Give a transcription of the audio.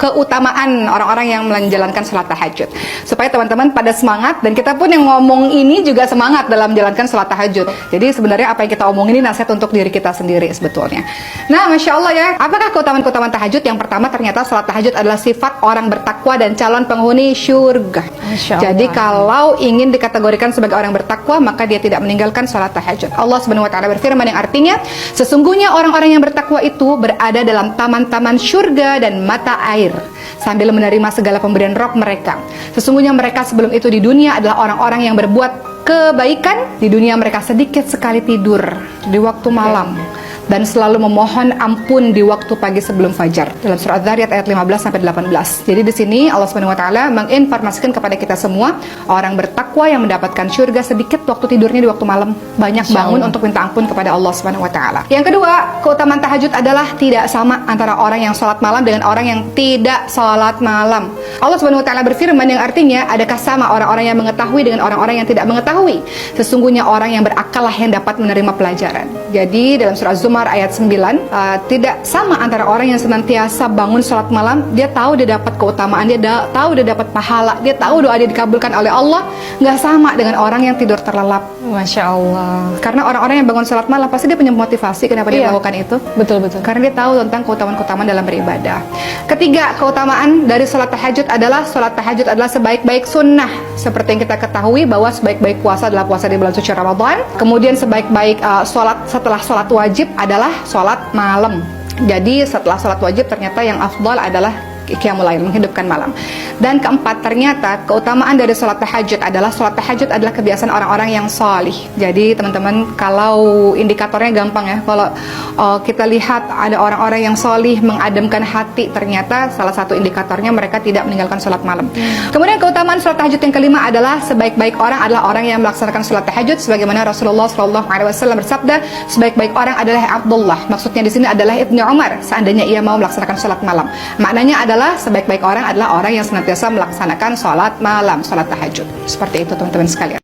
keutamaan orang-orang yang menjalankan sholat tahajud, supaya teman-teman pada semangat, dan kita pun yang ngomong ini juga semangat dalam menjalankan sholat tahajud. Jadi sebenarnya apa yang kita omongin ini nasihat untuk diri kita sendiri sebetulnya. Nah, Masya Allah ya, apakah keutamaan-keutamaan tahajud? Yang pertama, ternyata sholat tahajud adalah sifat orang bertakwa dan calon penghuni syurga. Jadi kalau ingin dikategorikan sebagai orang bertakwa, maka dia tidak meninggalkan sholat tahajud. Allah Subhanahu wa Ta'ala berfirman yang artinya, sesungguhnya orang-orang yang bertakwa itu berada dalam taman-taman syurga dan mata air, sambil menerima segala pemberian roh mereka. Sesungguhnya mereka sebelum itu di dunia adalah orang-orang yang berbuat kebaikan. Di dunia mereka sedikit sekali tidur di waktu malam, dan selalu memohon ampun di waktu pagi sebelum fajar. Dalam surah Az-Zariyat ayat 15-18. Jadi di sini Allah Subhanahu wa Ta'ala menginformasikan kepada kita semua, orang bertakwa yang mendapatkan syurga sedikit waktu tidurnya di waktu malam, banyak bangun untuk minta ampun kepada Allah Subhanahu wa Ta'ala. Yang kedua, keutamaan tahajud adalah tidak sama antara orang yang sholat malam dengan orang yang tidak sholat malam. Allah Subhanahu wa Ta'ala berfirman yang artinya, adakah sama orang-orang yang mengetahui dengan orang-orang yang tidak mengetahui? Sesungguhnya orang yang berakal lah yang dapat menerima pelajaran. Jadi dalam surah Az-Zumar ayat 9, tidak sama antara orang yang senantiasa bangun sholat malam, dia tahu dia dapat keutamaan, dia tahu dia dapat pahala, dia tahu doa dia dikabulkan oleh Allah, nggak sama dengan orang yang tidur terlelap. Masya Allah. Karena orang-orang yang bangun sholat malam pasti dia punya motivasi kenapa dia melakukan itu. Betul-betul. Karena dia tahu tentang keutamaan-keutamaan dalam beribadah. Ketiga, keutamaan dari sholat tahajud adalah sebaik-baik sunnah. Seperti yang kita ketahui bahwa sebaik-baik puasa adalah puasa di bulan suci Ramadan. Kemudian sebaik-baik sholat setelah sholat wajib adalah sholat malam. Jadi setelah sholat wajib ternyata yang afdal adalah qiyamul lail, menghidupkan malam. Dan keempat, ternyata keutamaan dari sholat tahajud adalah kebiasaan orang-orang yang salih. Jadi teman-teman, kalau indikatornya gampang ya, kalau kita lihat ada orang-orang yang salih mengademkan hati, ternyata salah satu indikatornya mereka tidak meninggalkan sholat malam. Kemudian keutamaan sholat tahajud yang kelima adalah sebaik-baik orang adalah orang yang melaksanakan sholat tahajud, sebagaimana Rasulullah SAW bersabda, sebaik-baik orang adalah Abdullah. Maksudnya di sini adalah Ibnu Umar, seandainya ia mau melaksanakan sholat malam. Maknanya adalah sebaik-baik orang adalah orang yang senantiasa melaksanakan sholat malam, sholat tahajud. Seperti itu teman-teman sekalian.